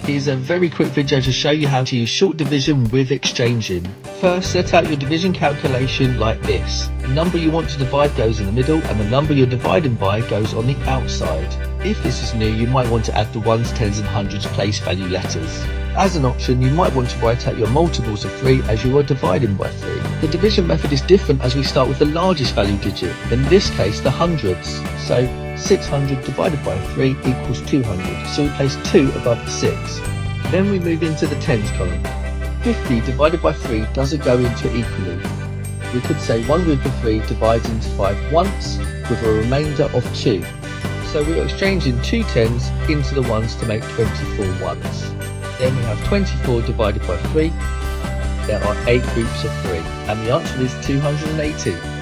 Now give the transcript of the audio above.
Here's a very quick video to show you how to use short division with exchanging. First, set out your division calculation like this. The number you want to divide goes in the middle and the number you're dividing by goes on the outside. If this is new, you might want to add the ones, tens and hundreds place value letters. As an option, you might want to write out your multiples of 3 as you are dividing by 3. The division method is different as we start with the largest value digit, in this case the hundreds. So 600 divided by 3 equals 200, so we place 2 above the 6. Then we move into the tens column. 50 divided by 3 doesn't go into equally. We could say 1 group of 3 divides into 5 once, with a remainder of 2. So we are exchanging 2 tens into the ones to make 24 ones. Then we have 24 divided by 3. There are 8 groups of 3, and the answer is 280.